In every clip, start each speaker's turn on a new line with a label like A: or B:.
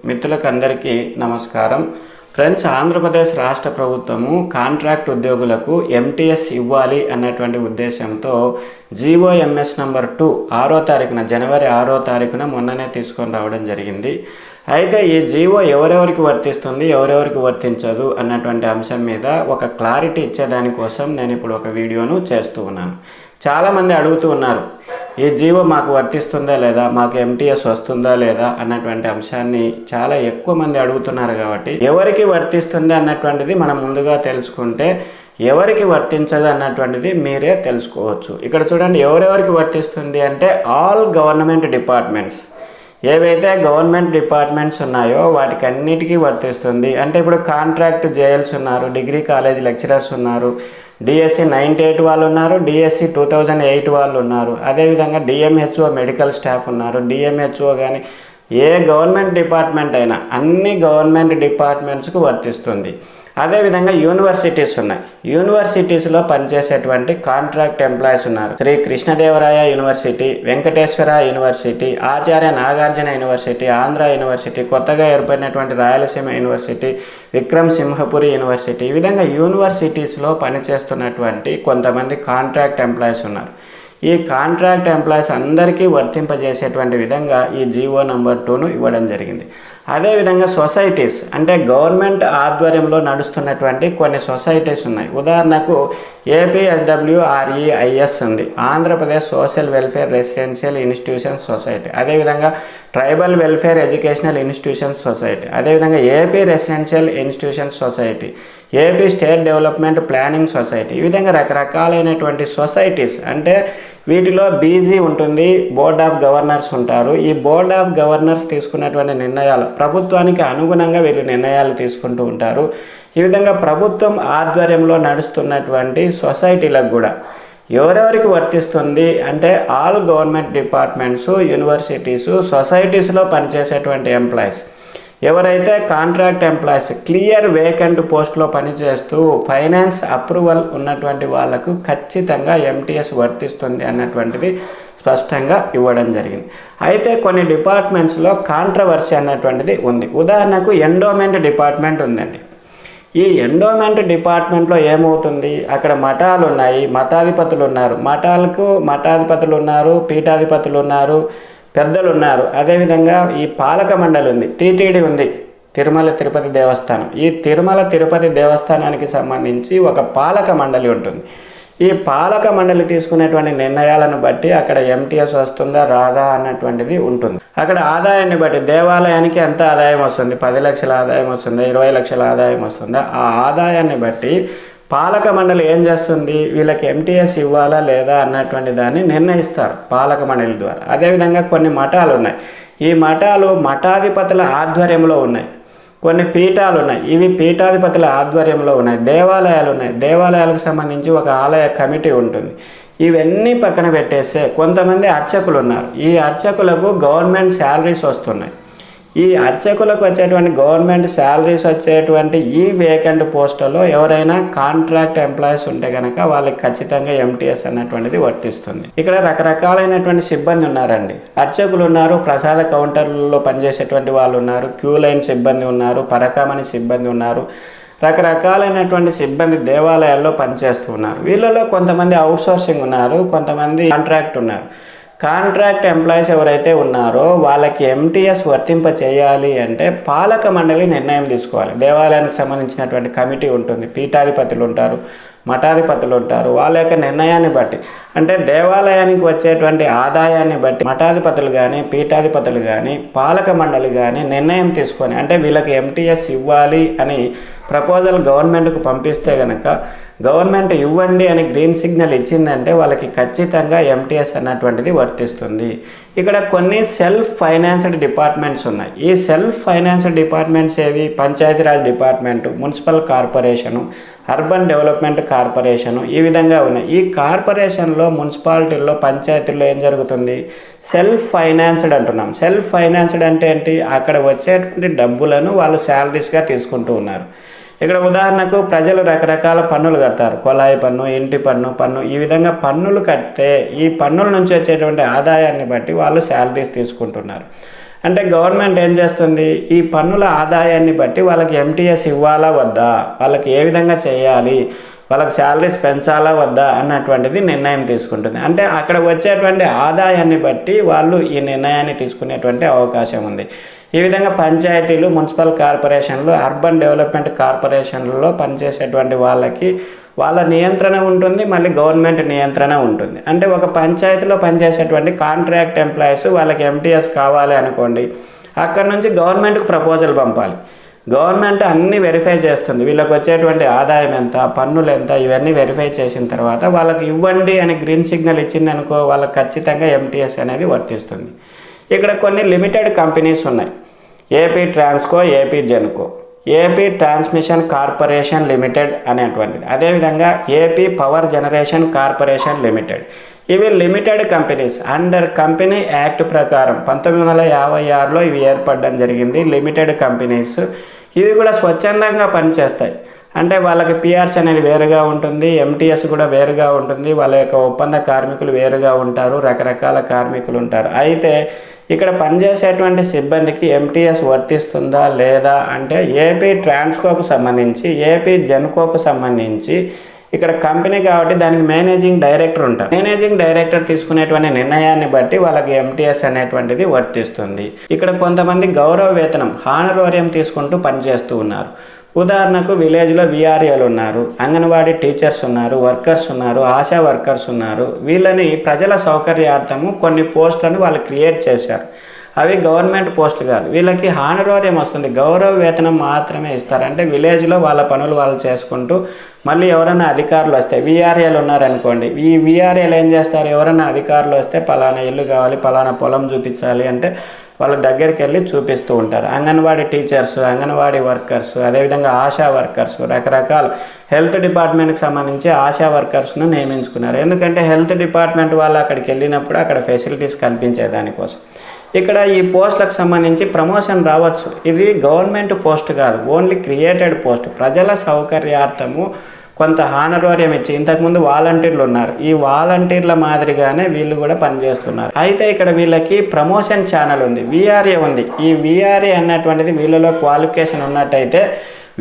A: మిత్రులకు అందరికీ నమస్కారం. ఫ్రెండ్స్, ఆంధ్రప్రదేశ్ రాష్ట్ర ప్రభుత్వము కాంట్రాక్ట్ ఉద్యోగులకు ఎంటీఎస్ ఇవ్వాలి అన్నటువంటి ఉద్దేశంతో జీఓఎంఎస్ నంబర్ 2 6వ తారీఖున జనవరి 6వ తారీఖున మొన్ననే తీసుకొని రావడం జరిగింది. అయితే ఈ జీవో ఎవరెవరికి వర్తిస్తుంది, ఎవరెవరికి వర్తించదు అన్నటువంటి అంశం మీద ఒక క్లారిటీ ఇచ్చేదానికోసం నేను ఇప్పుడు ఒక వీడియోను చేస్తూ ఉన్నాను. చాలామంది అడుగుతూ ఉన్నారు, ఈ జీవో మాకు వర్తిస్తుందా లేదా, మాకు ఎంటీఎస్ వస్తుందా లేదా అన్నటువంటి అంశాన్ని చాలా ఎక్కువ మంది అడుగుతున్నారు. కాబట్టి ఎవరికి వర్తిస్తుంది అన్నటువంటిది మనం ముందుగా తెలుసుకుంటే ఎవరికి వర్తించదు అన్నటువంటిది మీరే తెలుసుకోవచ్చు. ఇక్కడ చూడండి, ఎవరెవరికి వర్తిస్తుంది అంటే ఆల్ గవర్నమెంట్ డిపార్ట్మెంట్స్, ఏవైతే గవర్నమెంట్ డిపార్ట్మెంట్స్ ఉన్నాయో వాటికి అన్నిటికీ వర్తిస్తుంది. అంటే ఇప్పుడు కాంట్రాక్ట్ జేఎల్స్ ఉన్నారు, డిగ్రీ కాలేజ్ లెక్చరర్స్ ఉన్నారు, డిఎస్సి 98 వాళ్ళు ఉన్నారు, డిఎస్సి 2008 వాళ్ళు ఉన్నారు, అదేవిధంగా డిఎంహెచ్ఓ మెడికల్ స్టాఫ్ ఉన్నారు. డిఎంహెచ్ఓ కానీ ఏ గవర్నమెంట్ డిపార్ట్మెంట్ అయినా అన్ని గవర్నమెంట్ డిపార్ట్మెంట్స్కు వర్తిస్తుంది. అదేవిధంగా యూనివర్సిటీస్ ఉన్నాయి, యూనివర్సిటీస్లో పనిచేసేటువంటి కాంట్రాక్ట్ ఎంప్లాయీస్ ఉన్నారు. Shri Krishnadevaraya university, Venkateswara university, Acharya Nagarjuna university, Andhra university, కొత్తగా ఏర్పడినటువంటి రాయలసీమ యూనివర్సిటీ, విక్రమ్ సింహపురి యూనివర్సిటీ, ఈ విధంగా యూనివర్సిటీస్లో పనిచేస్తున్నటువంటి కొంతమంది కాంట్రాక్ట్ ఎంప్లాయీస్ ఉన్నారు. ఈ కాంట్రాక్ట్ ఎంప్లాయీస్ అందరికీ వర్తింపజేసేటువంటి విధంగా ఈ జీవో నంబర్ 2ను ఇవ్వడం జరిగింది. అదేవిధంగా సొసైటీస్, అంటే గవర్నమెంట్ ఆధ్వర్యంలో నడుస్తున్నటువంటి కొన్ని సొసైటీస్ ఉన్నాయి. ఉదాహరణకు ఏపీఎస్డబ్ల్యూఆర్ఈఐఎస్ ఉంది, Andhra Pradesh social welfare residential institutions society, అదేవిధంగా tribal welfare educational institutions society, అదేవిధంగా AP residential institutions society, AP state development planning society, ఈ విధంగా రకరకాలైనటువంటి సొసైటీస్. అంటే వీటిలో బీజీ ఉంటుంది, బోర్డ్ ఆఫ్ గవర్నర్స్ ఉంటారు. ఈ బోర్డ్ ఆఫ్ గవర్నర్స్ తీసుకున్నటువంటి నిర్ణయాలు ప్రభుత్వానికి అనుగుణంగా వీళ్ళు నిర్ణయాలు తీసుకుంటూ ఉంటారు. ఈ విధంగా ప్రభుత్వం ఆధ్వర్యంలో నడుస్తున్నటువంటి సొసైటీలకు కూడా ఎవరెవరికి వర్తిస్తుంది అంటే ఆల్ గవర్నమెంట్ డిపార్ట్మెంట్స్, యూనివర్సిటీసు, సొసైటీస్లో పనిచేసేటువంటి ఎంప్లాయీస్, ఎవరైతే కాంట్రాక్ట్ ఎంప్లాయీస్ క్లియర్ వేకెంట్ పోస్ట్లో పనిచేస్తూ ఫైనాన్స్ అప్రూవల్ ఉన్నటువంటి వాళ్లకు ఖచ్చితంగా ఎంటీఎస్ వర్తిస్తుంది అన్నటువంటిది స్పష్టంగా ఇవ్వడం జరిగింది. అయితే కొన్ని డిపార్ట్మెంట్స్లో కాంట్రవర్సీ అన్నటువంటిది ఉంది. ఉదాహరణకు ఎండోమెంట్ డిపార్ట్మెంట్ ఉందండి. ఈ ఎండోమెంట్ డిపార్ట్మెంట్లో ఏమవుతుంది, అక్కడ మఠాలు ఉన్నాయి, మఠాధిపతులు ఉన్నారు, మఠాధిపతులు ఉన్నారు, పీఠాధిపతులు ఉన్నారు, పెద్దలు ఉన్నారు. అదేవిధంగా ఈ పాలక మండలి ఉంది, టీటీడీ ఉంది, తిరుమల తిరుపతి దేవస్థానం. ఈ తిరుమల తిరుపతి దేవస్థానానికి సంబంధించి ఒక పాలక మండలి ఉంటుంది. ఈ పాలక మండలి తీసుకునేటువంటి నిర్ణయాలను బట్టి అక్కడ ఎంటీఎస్ వస్తుందా రాదా అన్నటువంటిది ఉంటుంది. అక్కడ ఆదాయాన్ని బట్టి దేవాలయానికి ఎంత ఆదాయం వస్తుంది, 10 లక్షల ఆదాయం వస్తుందా, 20 లక్షల ఆదాయం వస్తుందా, ఆ ఆదాయాన్ని బట్టి పాలక మండలి ఏం చేస్తుంది, వీళ్ళకి ఎంటీఎస్ ఇవ్వాలా లేదా అన్నటువంటి దాన్ని నిర్ణయిస్తారు పాలక మండలి ద్వారా. అదేవిధంగా కొన్ని మఠాలు ఉన్నాయి, ఈ మఠాలు మఠాధిపతుల ఆధ్వర్యంలో ఉన్నాయి. కొన్ని పీఠాలు ఉన్నాయి, ఇవి పీఠాధిపతుల ఆధ్వర్యంలో ఉన్నాయి. దేవాలయాలు ఉన్నాయి, దేవాలయాలకు సంబంధించి ఒక ఆలయ కమిటీ ఉంటుంది. ఇవన్నీ పక్కన పెట్టేస్తే కొంతమంది అర్చకులు ఉన్నారు. ఈ అర్చకులకు గవర్నమెంట్ శాలరీస్ వస్తున్నాయి. ఈ అర్చకులకు వచ్చేటువంటి గవర్నమెంట్ శాలరీస్ వచ్చేటువంటి ఈ వేకెంట్ పోస్టులో ఎవరైనా కాంట్రాక్ట్ ఎంప్లాయీస్ ఉంటే కనుక వాళ్ళకి ఖచ్చితంగా ఎంటీఎస్ అన్నటువంటిది వర్తిస్తుంది. ఇక్కడ రకరకాలైనటువంటి సిబ్బంది ఉన్నారండి. అర్చకులు ఉన్నారు, ప్రసాద కౌంటర్లలో పనిచేసేటువంటి వాళ్ళు ఉన్నారు, క్యూ లైన్ సిబ్బంది ఉన్నారు, పరకామణి సిబ్బంది ఉన్నారు, రకరకాలైనటువంటి సిబ్బంది దేవాలయాల్లో పనిచేస్తూ ఉన్నారు. వీళ్ళలో కొంతమంది అవుట్సోర్సింగ్ ఉన్నారు, కొంతమంది కాంట్రాక్ట్ ఉన్నారు. కాంట్రాక్ట్ ఎంప్లాయీస్ ఎవరైతే ఉన్నారో వాళ్ళకి ఎంటీఎస్ వర్తింప చేయాలి అంటే పాలక మండలి నిర్ణయం తీసుకోవాలి. దేవాలయానికి సంబంధించినటువంటి కమిటీ ఉంటుంది, పీఠాధిపతులు ఉంటారు, మఠాధిపతులు ఉంటారు. వాళ్ళ యొక్క నిర్ణయాన్ని బట్టి, అంటే దేవాలయానికి వచ్చేటువంటి ఆదాయాన్ని బట్టి మఠాధిపతులు కానీ పీఠాధిపతులు కానీ పాలక మండలి కానీ నిర్ణయం తీసుకొని, అంటే వీళ్ళకి ఎంటీఎస్ ఇవ్వాలి అని ప్రపోజల్ గవర్నమెంట్కు పంపిస్తే కనుక గవర్నమెంట్ ఇవ్వండి అని గ్రీన్ సిగ్నల్ ఇచ్చిందంటే వాళ్ళకి ఖచ్చితంగా ఎంటీఎస్ అన్నటువంటిది వర్తిస్తుంది. ఇక్కడ కొన్ని సెల్ఫ్ ఫైనాన్స్డ్ డిపార్ట్మెంట్స్ ఉన్నాయి. ఈ సెల్ఫ్ ఫైనాన్స్డ్ డిపార్ట్మెంట్స్ ఏవి, Panchayati Raj department, municipal corporation, urban development corporation, ఈ విధంగా ఉన్నాయి. ఈ కార్పొరేషన్లో, మున్సిపాలిటీల్లో, పంచాయతీల్లో ఏం జరుగుతుంది, సెల్ఫ్ ఫైనాన్స్డ్ అంటున్నాం. సెల్ఫ్ ఫైనాన్స్డ్ అంటే ఏంటి, అక్కడ వచ్చేటువంటి డబ్బులను వాళ్ళు శాలరీస్గా తీసుకుంటూ ఉన్నారు. ఇక్కడ ఉదాహరణకు ప్రజలు రకరకాల పన్నులు కడతారు, కొలాయి పన్ను, ఇంటి పన్ను, ఈ విధంగా పన్నులు కడితే ఈ పన్నుల నుంచి వచ్చేటువంటి ఆదాయాన్ని బట్టి వాళ్ళు శాలరీస్ తీసుకుంటున్నారు. అంటే గవర్నమెంట్ ఏం చేస్తుంది, ఈ పన్నుల ఆదాయాన్ని బట్టి వాళ్ళకి ఎంటీఎస్ ఇవ్వాలా వద్దా, వాళ్ళకి ఏ విధంగా చేయాలి, వాళ్ళకి శాలరీస్ పెంచాలా వద్దా అన్నటువంటిది నిర్ణయం తీసుకుంటుంది. అంటే అక్కడ వచ్చేటువంటి ఆదాయాన్ని బట్టి వాళ్ళు ఈ నిర్ణయాన్ని తీసుకునేటువంటి అవకాశం ఉంది. ఈ విధంగా పంచాయతీలు, మున్సిపల్ కార్పొరేషన్లు, అర్బన్ డెవలప్మెంట్ కార్పొరేషన్లలో పనిచేసేటువంటి వాళ్ళకి వాళ్ళ నియంత్రణ ఉంటుంది, మళ్ళీ గవర్నమెంట్ నియంత్రణ ఉంటుంది. అంటే ఒక పంచాయతీలో పనిచేసేటువంటి కాంట్రాక్ట్ ఎంప్లాయీస్ వాళ్ళకి ఎంటీఎస్ కావాలి అనుకోండి, అక్కడ నుంచి గవర్నమెంట్కి ప్రపోజల్ పంపాలి. గవర్నమెంట్ అన్నీ వెరిఫై చేస్తుంది, వీళ్ళకి వచ్చేటువంటి ఆదాయం ఎంత, పన్నులు ఎంత, ఇవన్నీ వెరిఫై చేసిన తర్వాత వాళ్ళకి ఇవ్వండి అని గ్రీన్ సిగ్నల్ ఇచ్చిందనుకో, వాళ్ళకి ఖచ్చితంగా ఎంటీఎస్ అనేది వర్తిస్తుంది. ఇక్కడ కొన్ని లిమిటెడ్ కంపెనీస్ ఉన్నాయి, AP Transco, AP Genco, AP transmission corporation limited అనేటువంటిది, అదేవిధంగా AP power generation corporation limited. ఇవి limited companies under company act ప్రకారం 1956లో ఇవి ఏర్పడడం జరిగింది. లిమిటెడ్ కంపెనీస్ ఇవి కూడా స్వచ్ఛందంగా పనిచేస్తాయి. అంటే వాళ్ళకి పిఆర్స్ అనేది వేరుగా ఉంటుంది, ఎంటీఎస్ కూడా వేరుగా ఉంటుంది, వాళ్ళ యొక్క ఒప్పంద కార్మికులు వేరుగా ఉంటారు, రకరకాల కార్మికులు ఉంటారు. అయితే ఇక్కడ పనిచేసేటువంటి సిబ్బందికి ఎంటీఎస్ వర్తిస్తుందా లేదా అంటే ఏపీ ట్రాన్స్కోకు సంబంధించి, ఏపీ జెన్కోకు సంబంధించి ఇక్కడ కంపెనీ కాబట్టి దానికి మేనేజింగ్ డైరెక్టర్ ఉంటారు. మేనేజింగ్ డైరెక్టర్ తీసుకునేటువంటి నిర్ణయాన్ని బట్టి వాళ్ళకి ఎంటీఎస్ అనేటువంటిది వర్తిస్తుంది. ఇక్కడ కొంతమంది గౌరవ వేతనం, హానరోరియం తీసుకుంటూ పనిచేస్తూ ఉన్నారు. ఉదాహరణకు విలేజ్లో విఆర్ఏలు ఉన్నారు, అంగన్వాడీ టీచర్స్ ఉన్నారు, వర్కర్స్ ఉన్నారు, ఆశా వర్కర్స్ ఉన్నారు. వీళ్ళని ప్రజల సౌకర్యార్థము కొన్ని పోస్టులను వాళ్ళు క్రియేట్ చేశారు. అవి గవర్నమెంట్ పోస్టులు కాదు, వీళ్ళకి హానరోరియం వస్తుంది, గౌరవ వేతనం మాత్రమే ఇస్తారు. అంటే విలేజ్లో వాళ్ళ పనులు వాళ్ళు చేసుకుంటూ మళ్ళీ ఎవరైనా అధికారులు వస్తే, విఆర్ఏలు ఉన్నారనుకోండి, ఈ విఆర్ఏలు ఏం చేస్తారు, ఎవరైనా అధికారులు వస్తే పలానా ఇల్లు కావాలి, పలానా పొలం చూపించాలి అంటే వాళ్ళ దగ్గరికి వెళ్ళి చూపిస్తూ ఉంటారు. అంగన్వాడీ టీచర్స్, అంగన్వాడీ వర్కర్స్, అదేవిధంగా ఆశా వర్కర్స్, రకరకాల హెల్త్ డిపార్ట్మెంట్కి సంబంధించి ఆశా వర్కర్స్ను నియమించుకున్నారు. ఎందుకంటే హెల్త్ డిపార్ట్మెంట్ వాళ్ళు అక్కడికి వెళ్ళినప్పుడు అక్కడ ఫెసిలిటీస్ కల్పించే దానికోసం. ఇక్కడ ఈ పోస్టులకు సంబంధించి ప్రమోషన్ రావచ్చు. ఇది గవర్నమెంట్ పోస్ట్ కాదు, ఓన్లీ క్రియేటెడ్ పోస్ట్. ప్రజల సౌకర్యార్థము కొంత హానరోరియం ఇచ్చి, ఇంతకుముందు వాలంటీర్లు ఉన్నారు, ఈ వాలంటీర్ల మాదిరిగానే వీళ్ళు కూడా పనిచేస్తున్నారు. అయితే ఇక్కడ వీళ్ళకి ప్రమోషన్ ఛానల్ ఉంది, విఆర్ఏ ఉంది. ఈ విఆర్ఏ అన్నటువంటిది వీళ్ళలో క్వాలిఫికేషన్ ఉన్నట్టయితే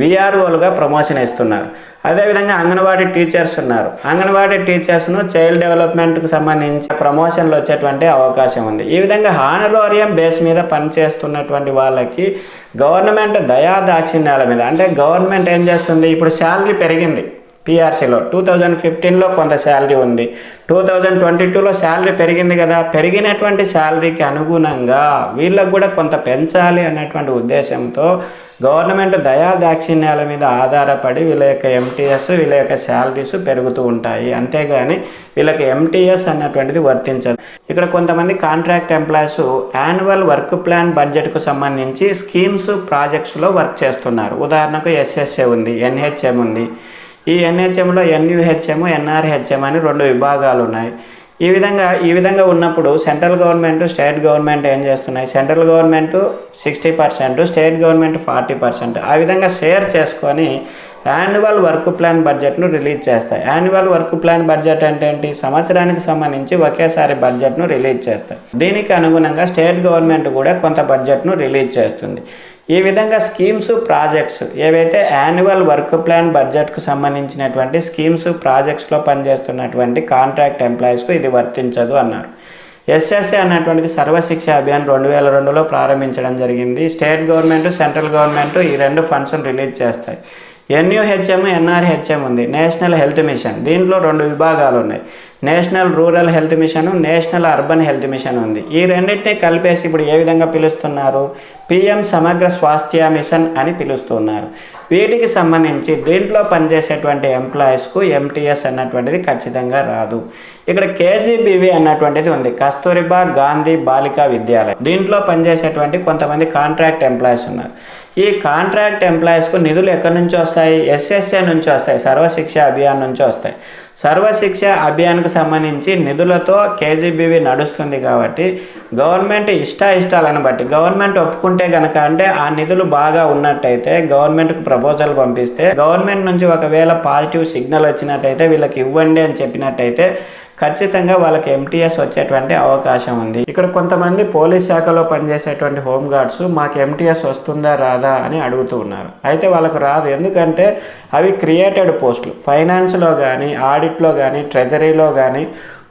A: విఆర్ఓలుగా ప్రమోషన్ ఇస్తున్నారు. అదేవిధంగా అంగన్వాడీ టీచర్స్ ఉన్నారు, అంగన్వాడీ టీచర్స్ను చైల్డ్ డెవలప్మెంట్కి సంబంధించి ప్రమోషన్లు వచ్చేటువంటి అవకాశం ఉంది. ఈ విధంగా హానరోరియం బేస్ మీద పనిచేస్తున్నటువంటి వాళ్ళకి గవర్నమెంట్ దయాదాక్షిణ్యాల మీద, అంటే గవర్నమెంట్ ఏం చేస్తుంది, ఇప్పుడు శాలరీ పెరిగింది పిఆర్సీలో 2015లో కొంత శాలరీ ఉంది, 2022లో శాలరీ పెరిగింది కదా, పెరిగినటువంటి శాలరీకి అనుగుణంగా వీళ్ళకు కూడా కొంత పెంచాలి అన్నటువంటి ఉద్దేశంతో గవర్నమెంట్ దయాదాక్షిణ్యాల మీద ఆధారపడి వీళ్ళ యొక్క ఎంటీఎస్, వీళ్ళ యొక్క శాలరీస్ పెరుగుతూ ఉంటాయి. అంతేగాని వీళ్ళకి ఎంటీఎస్ అన్నటువంటిది వర్తించదు. ఇక్కడ కొంతమంది contract employees annual work plan బడ్జెట్కు సంబంధించి స్కీమ్స్, ప్రాజెక్ట్స్లో వర్క్ చేస్తున్నారు. ఉదాహరణకు ఎస్ఎస్ఏ ఉంది, ఎన్హెచ్ఎం ఉంది. ఈ ఎన్హెచ్ఎంలో ఎన్యుహెచ్ఎం, ఎన్ఆర్హెచ్ఎం అని 2 విభాగాలు ఉన్నాయి. ఈ విధంగా ఉన్నప్పుడు సెంట్రల్ గవర్నమెంట్, స్టేట్ గవర్నమెంట్ ఏం చేస్తున్నాయి, సెంట్రల్ గవర్నమెంట్ 60%, స్టేట్ గవర్నమెంట్ 40%, ఆ విధంగా షేర్ చేసుకొని యాన్యువల్ వర్క్ ప్లాన్ బడ్జెట్ను రిలీజ్ చేస్తాయి. యాన్యువల్ వర్క్ ప్లాన్ బడ్జెట్ అంటే ఏంటి, సంవత్సరానికి సంబంధించి ఒకేసారి బడ్జెట్ను రిలీజ్ చేస్తాయి. దీనికి అనుగుణంగా స్టేట్ గవర్నమెంట్ కూడా కొంత బడ్జెట్ను రిలీజ్ చేస్తుంది. ఈ విధంగా స్కీమ్స్, ప్రాజెక్ట్స్ ఏవైతే యాన్యువల్ వర్క్ ప్లాన్ బడ్జెట్కు సంబంధించినటువంటి స్కీమ్స్, ప్రాజెక్ట్స్లో పనిచేస్తున్నటువంటి కాంట్రాక్ట్ ఎంప్లాయీస్కు ఇది వర్తించదు అన్నారు. ఎస్ఎస్ఏ అన్నటువంటిది సర్వశిక్ష అభియాన్ 2002లో ప్రారంభించడం జరిగింది. స్టేట్ గవర్నమెంట్, సెంట్రల్ గవర్నమెంట్ ఈ 2 ఫండ్స్ను రిలీజ్ చేస్తాయి. ఎన్యుహెచ్ఎం, ఎన్ఆర్హెచ్ఎం ఉంది, నేషనల్ హెల్త్ మిషన్. దీంట్లో 2 విభాగాలు ఉన్నాయి, national rural health machine, national urban health machine ఉంది. ఈ రెండింటినీ కలిపేసి ఇప్పుడు ఏ విధంగా పిలుస్తున్నారు, పిఎం సమగ్ర స్వాస్థ్య మిషన్ అని పిలుస్తున్నారు. వీటికి సంబంధించి దీంట్లో పనిచేసేటువంటి ఎంప్లాయీస్కు ఎంటీఎస్ అన్నటువంటిది ఖచ్చితంగా రాదు. ఇక్కడ కేజీబీవీ అన్నటువంటిది ఉంది, కస్తూరిబా గాంధీ బాలికా విద్యాలయం. దీంట్లో పనిచేసేటువంటి కొంతమంది కాంట్రాక్ట్ ఎంప్లాయీస్ ఉన్నారు. ఈ కాంట్రాక్ట్ ఎంప్లాయీస్కు నిధులు ఎక్కడి నుంచి వస్తాయి, ఎస్ఎస్ఏ నుంచి వస్తాయి, సర్వశిక్ష అభియాన్ నుంచి వస్తాయి. సర్వశిక్ష అభియాన్కు సంబంధించి నిధులతో కేజీబీవీ నడుస్తుంది కాబట్టి గవర్నమెంట్ ఇష్టాలను బట్టి గవర్నమెంట్ ఒప్పుకుంటే కనుక, అంటే ఆ నిధులు బాగా ఉన్నట్టయితే గవర్నమెంట్కు ప్రపోజల్ పంపిస్తే, గవర్నమెంట్ నుంచి ఒకవేళ పాజిటివ్ సిగ్నల్ వచ్చినట్టయితే వీళ్ళకి ఇవ్వండి అని చెప్పినట్టయితే ఖచ్చితంగా వాళ్ళకి ఎంటీఎస్ వచ్చేటువంటి అవకాశం ఉంది. ఇక్కడ కొంతమంది పోలీస్ శాఖలో పనిచేసేటువంటి హోమ్ గార్డ్స్ మాకు ఎంటీఎస్ వస్తుందా రాదా అని అడుగుతూ ఉన్నారు. అయితే వాళ్ళకు రాదు, ఎందుకంటే అవి క్రియేటెడ్ పోస్టులు. ఫైనాన్స్లో కానీ, ఆడిట్లో కానీ, ట్రెజరీలో కానీ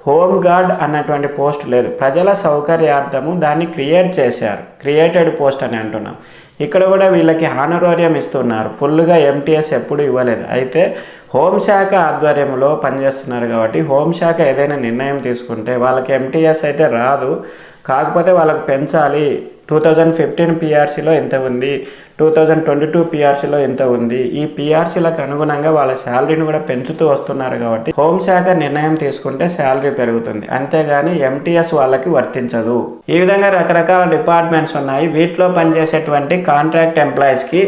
A: హోమ్ గార్డ్ అన్నటువంటి పోస్ట్ లేదు. ప్రజల సౌకర్యార్థము దాన్ని క్రియేట్ చేశారు, క్రియేటెడ్ పోస్ట్ అని అంటున్నాం. ఇక్కడ కూడా వీళ్ళకి హానరోరియం ఇస్తున్నారు, ఫుల్గా ఎంటీఎస్ ఎప్పుడు ఇవ్వలేదు. అయితే హోంశాఖ ఆధ్వర్యంలో పనిచేస్తున్నారు కాబట్టి హోంశాఖ ఏదైనా నిర్ణయం తీసుకుంటే వాళ్ళకి ఎంటీఎస్ అయితే రాదు. కాకపోతే వాళ్ళకి పెంచాలి. 2015 పిఆర్సీలో ఎంత ఉంది, 2022 పిఆర్సీలో ఎంత ఉంది, ఈ పిఆర్సీలకు అనుగుణంగా వాళ్ళ శాలరీని కూడా పెంచుతూ వస్తున్నారు కాబట్టి హోంశాఖ నిర్ణయం తీసుకుంటే శాలరీ పెరుగుతుంది, అంతేగాని ఎంటీఎస్ వాళ్ళకి వర్తించదు. ఈ విధంగా రకరకాల డిపార్ట్మెంట్స్ ఉన్నాయి. వీటిలో పనిచేసేటువంటి కాంట్రాక్ట్ ఎంప్లాయీస్కి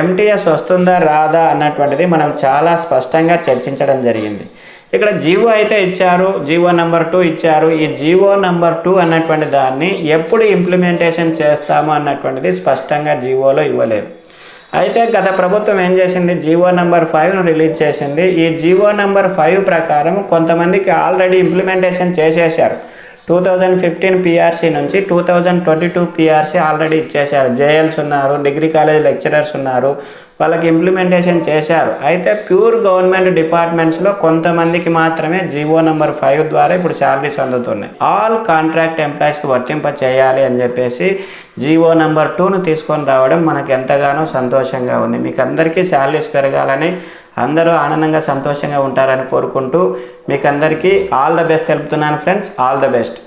A: ఎంటీఎస్ వస్తుందా రాదా అన్నటువంటిది మనం చాలా స్పష్టంగా చర్చించడం జరిగింది. ఇక్కడ జీవో అయితే ఇచ్చారు, జీవో నెంబర్ 2 ఇచ్చారు. ఈ జీవో నెంబర్ 2 అన్నటువంటి దాన్ని ఎప్పుడు ఇంప్లిమెంటేషన్ చేస్తాము అన్నటువంటిది స్పష్టంగా జీవోలో ఇవ్వలేదు. అయితే గత ప్రభుత్వం ఏం చేసింది, జీవో నెంబర్ 5ను రిలీజ్ చేసింది. ఈ జీవో నెంబర్ 5 ప్రకారం కొంతమందికి ఆల్రెడీ ఇంప్లిమెంటేషన్ చేసేశారు. 2015 పిఆర్సీ నుంచి 2022 పిఆర్సీ ఆల్రెడీ ఇచ్చేశారు. జేఎల్స్ ఉన్నారు, డిగ్రీ కాలేజ్ లెక్చరర్స్ ఉన్నారు, వాళ్ళకి ఇంప్లిమెంటేషన్ చేశారు. అయితే ప్యూర్ గవర్నమెంట్ డిపార్ట్మెంట్స్లో కొంతమందికి మాత్రమే జీవో నెంబర్ 5 ద్వారా ఇప్పుడు శాలరీస్ అందుతున్నాయి. ఆల్ కాంట్రాక్ట్ ఎంప్లాయీస్కి వర్తింప చేయాలి అని చెప్పేసి జీవో నెంబర్ 2ను తీసుకొని రావడం మనకు ఎంతగానో సంతోషంగా ఉంది. మీకు అందరికీ శాలరీస్ పెరగాలని, అందరూ ఆనందంగా సంతోషంగా ఉంటారని కోరుకుంటూ మీకు అందరికీ ఆల్ ద బెస్ట్ తెలుపుతున్నాను ఫ్రెండ్స్. All the best.